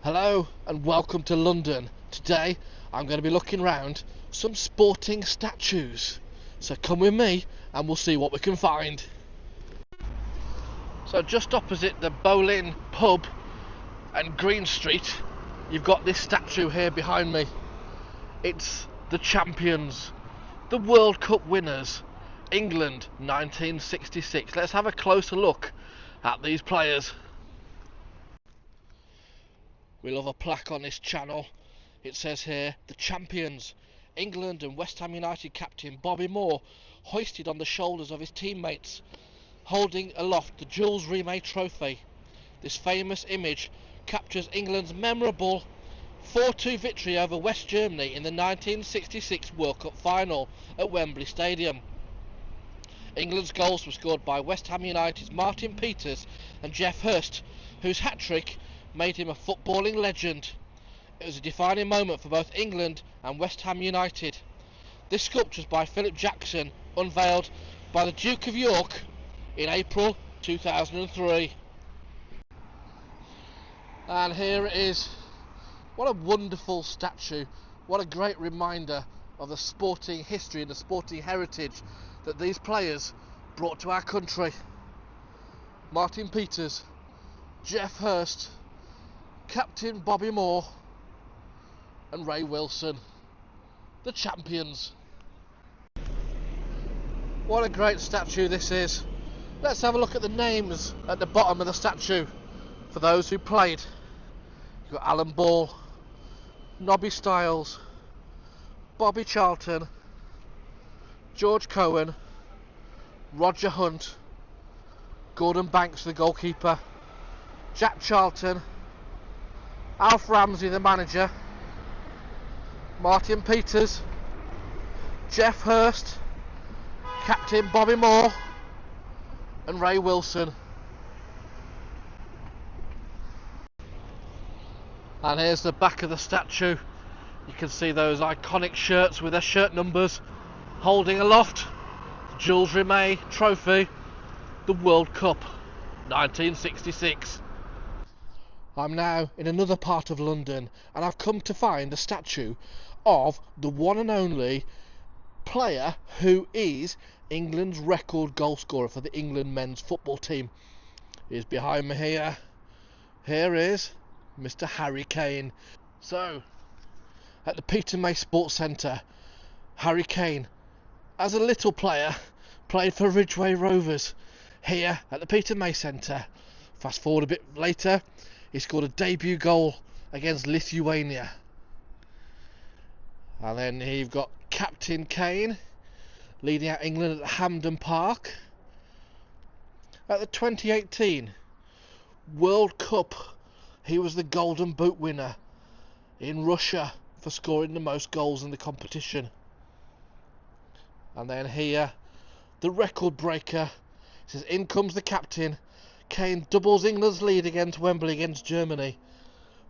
Hello and welcome to London. Today I'm going to be looking round some sporting statues. So come with me and we'll see what we can find. So just opposite the Bowling pub and Green Street, you've got this statue here behind me. It's the champions, the World Cup winners, England 1966. Let's have a closer look at these players. We love a plaque on this channel. It says here, the champions, England and West Ham United captain Bobby Moore, hoisted on the shoulders of his teammates, holding aloft the Jules Rimet trophy. This famous image captures England's memorable 4-2 victory over West Germany in the 1966 World Cup final at Wembley Stadium. England's goals were scored by West Ham United's Martin Peters and Geoff Hurst, whose hat-trick made him a footballing legend. It was a defining moment for both England and West Ham United. This sculpture is by Philip Jackson, unveiled by the Duke of York in April 2003. And here it is. What a wonderful statue. What a great reminder of the sporting history and the sporting heritage that these players brought to our country. Martin Peters, Geoff Hurst, Captain Bobby Moore and Ray Wilson, the champions. What a great statue this is. Let's have a look at the names at the bottom of the statue for those who played. You've got Alan Ball, Nobby Stiles, Bobby Charlton, George Cohen, Roger Hunt, Gordon Banks the goalkeeper, Jack Charlton, Alf Ramsey the manager, Martin Peters, Geoff Hurst, Captain Bobby Moore and Ray Wilson. And here's the back of the statue. You can see those iconic shirts with their shirt numbers, holding aloft the Jules Rimet trophy, the World Cup 1966. I'm now in another part of London and I've come to find a statue of the one and only player who is England's record goal scorer for the England men's football team. He's behind me here. Here is Mr. Harry Kane. So, at the Peter May Sports Centre, Harry Kane, as a little player, played for Ridgeway Rovers here at the Peter May Centre. Fast forward a bit later, he scored a debut goal against Lithuania. And then here you've got Captain Kane leading out England at Hampden Park. At the 2018 World Cup, he was the Golden Boot winner in Russia for scoring the most goals in the competition. And then here, the record breaker. It says, in comes the captain. Kane doubles England's lead against Wembley against Germany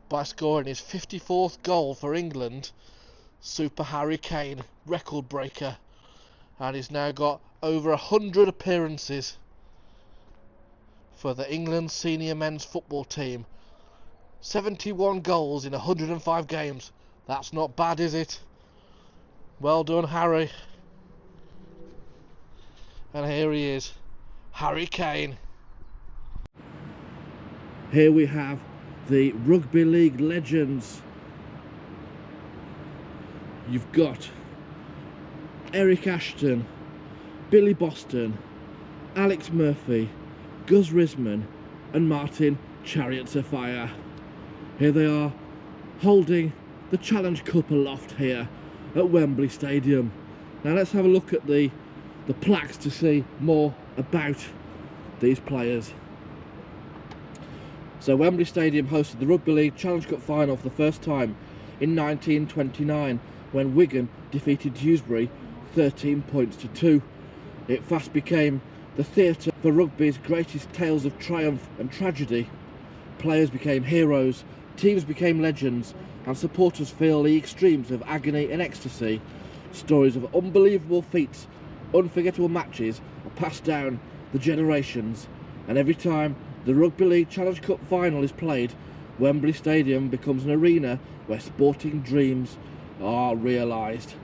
by scoring his 54th goal for England. Super Harry Kane, record breaker, and he's now got over 100 appearances for the England senior men's football team. 71 goals in 105 games. That's not bad, is it? Well done, Harry. And here he is, Harry Kane. Here we have the Rugby League legends. You've got Eric Ashton, Billy Boston, Alex Murphy, Gus Risman and Martin Chariots of Fire. Here they are holding the Challenge Cup aloft here at Wembley Stadium. Now let's have a look at the plaques to see more about these players. So Wembley Stadium hosted the Rugby League Challenge Cup final for the first time in 1929 when Wigan defeated Dewsbury 13 points to 2. It fast became the theatre for rugby's greatest tales of triumph and tragedy. Players became heroes, teams became legends, and supporters feel the extremes of agony and ecstasy. Stories of unbelievable feats, unforgettable matches are passed down the generations, and every time the Rugby League Challenge Cup final is played, Wembley Stadium becomes an arena where sporting dreams are realised.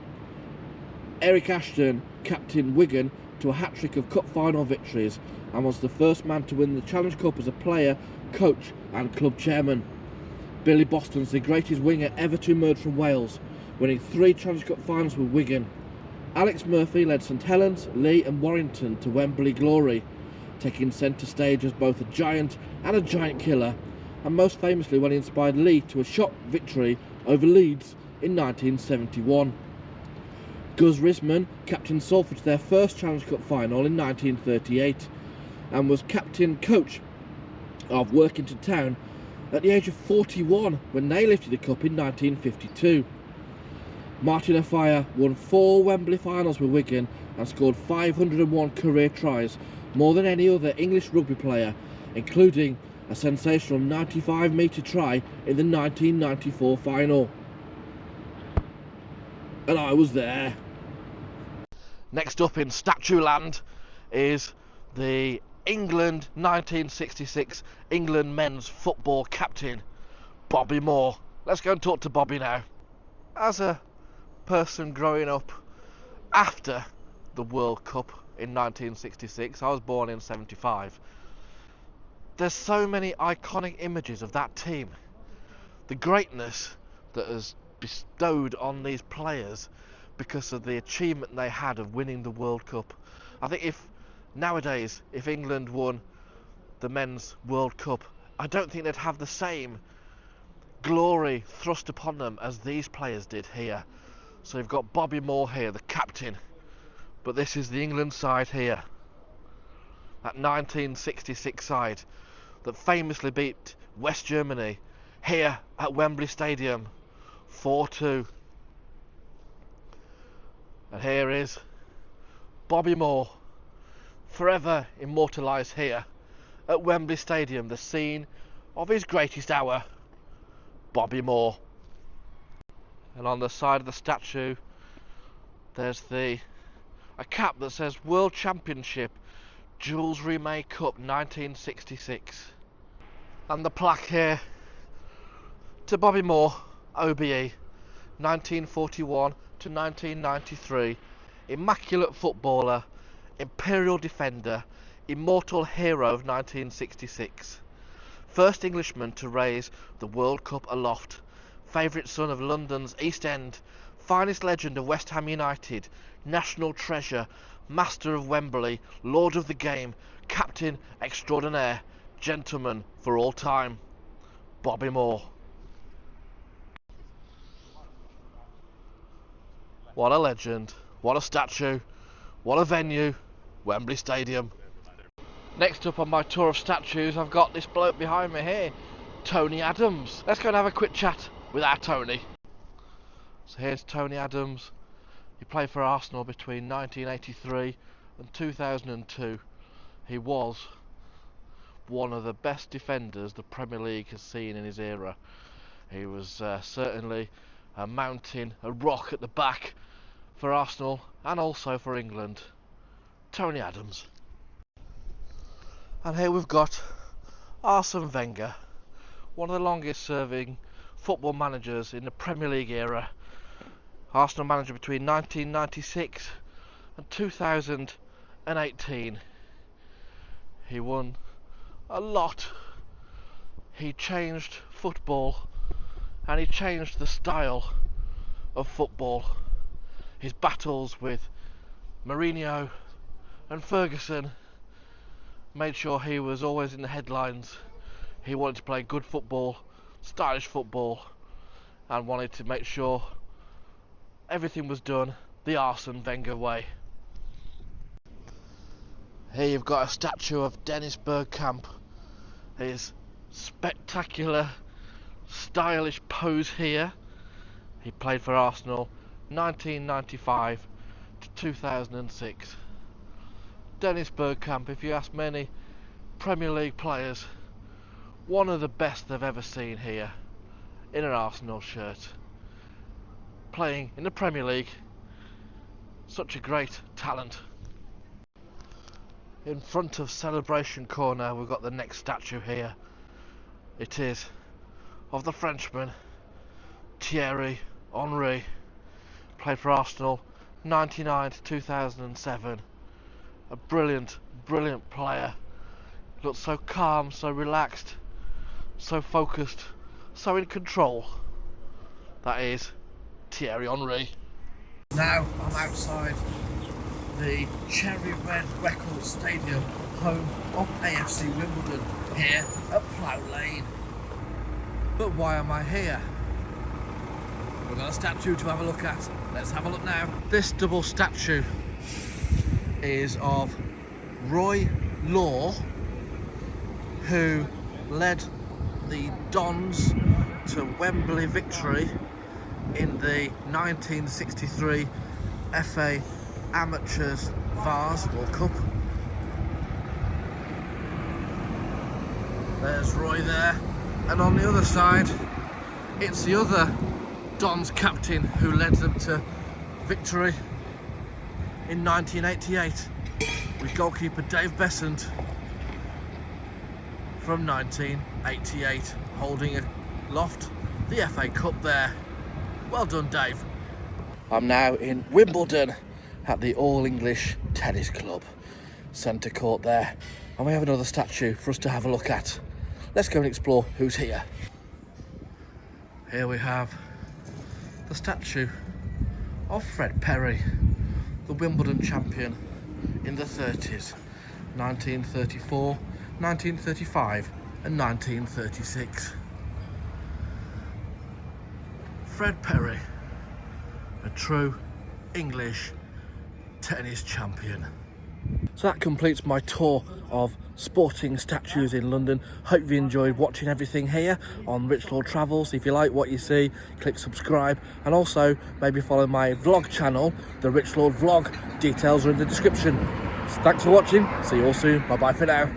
Eric Ashton captained Wigan to a hat-trick of cup final victories and was the first man to win the Challenge Cup as a player, coach and club chairman. Billy Boston's the greatest winger ever to emerge from Wales, winning 3 Challenge Cup finals with Wigan. Alex Murphy led St Helens, Leigh and Warrington to Wembley glory, taking centre stage as both a giant and a giant killer, and most famously when he inspired Leigh to a shock victory over Leeds in 1971. Gus Risman captained Salford to their first Challenge Cup final in 1938 and was captain-coach of Workington Town at the age of 41 when they lifted the cup in 1952. Martin Offiah won 4 Wembley finals with Wigan and scored 501 career tries, more than any other English rugby player, including a sensational 95-metre try in the 1994 final. And I was there. Next up in Statue Land is the England 1966 England men's football captain, Bobby Moore. Let's go and talk to Bobby now. As a person growing up after the World Cup in 1966, I was born in 75. There's so many iconic images of that team. The greatness that is bestowed on these players because of the achievement they had of winning the World Cup. I think nowadays, if England won the men's World Cup, I don't think they'd have the same glory thrust upon them as these players did here. So you've got Bobby Moore here, the captain, but this is the England side here. That 1966 side that famously beat West Germany here at Wembley Stadium 4-2. And here is Bobby Moore, forever immortalised here at Wembley Stadium, the scene of his greatest hour, Bobby Moore. And on the side of the statue there's a cap that says World Championship Jules Rimet Cup 1966, and the plaque here to Bobby Moore, OBE 1941 to 1993, immaculate footballer, imperial defender, immortal hero of 1966, first Englishman to raise the World Cup aloft, favourite son of London's East End, finest legend of West Ham United, national treasure, master of Wembley, lord of the game, captain extraordinaire, gentleman for all time, Bobby Moore. What a legend, what a statue, what a venue, Wembley Stadium. Next up on my tour of statues, I've got this bloke behind me here, Tony Adams. Let's go and have a quick chat with our Tony. So here's Tony Adams. He played for Arsenal between 1983 and 2002. He was one of the best defenders the Premier League has seen in his era. He was certainly a mountain, a rock at the back for Arsenal and also for England. Tony Adams. And here we've got Arsene Wenger, one of the longest serving football managers in the Premier League era. Arsenal manager between 1996 and 2018. He won a lot. He changed football and he changed the style of football. His battles with Mourinho and Ferguson made sure he was always in the headlines. He wanted to play good football, stylish football, and wanted to make sure everything was done the Arsene Wenger way. Here you've got a statue of Dennis Bergkamp. His spectacular, stylish pose here. He played for Arsenal 1995 to 2006. Dennis Bergkamp, if you ask many Premier League players, one of the best they've ever seen here in an Arsenal shirt, playing in the Premier League. Such a great talent. In front of Celebration Corner we've got the next statue here. It is of the Frenchman Thierry Henry. Played for Arsenal 99 to 2007. A brilliant player. Looked so calm, so relaxed, so focused, so in control. That is Thierry Henry. Now I'm outside the Cherry Red Record Stadium, home of AFC Wimbledon, here at Plough Lane. But why am I here? We've got a statue to have a look at. Let's have a look now. This double statue is of Roy Law, who led the Dons to Wembley victory in the 1963 FA Amateurs Vase World Cup. There's Roy there, and on the other side it's the other Dons captain who led them to victory in 1988 with goalkeeper Dave Beasant from 1988, holding aloft the FA Cup there. Well done, Dave. I'm now in Wimbledon at the All English Tennis Club, centre court there, and we have another statue for us to have a look at. Let's go and explore who's here. Here we have the statue of Fred Perry, the Wimbledon champion in the 30s, 1934, 1935 and 1936. Fred Perry, a true English tennis champion. So that completes my tour of sporting statues in London. Hope you enjoyed watching everything here on Rich Lord Travels. If you like what you see, click subscribe, and also maybe follow my vlog channel, the Rich Lord Vlog. Details are in the description. So thanks for watching. See you all soon. Bye bye for now.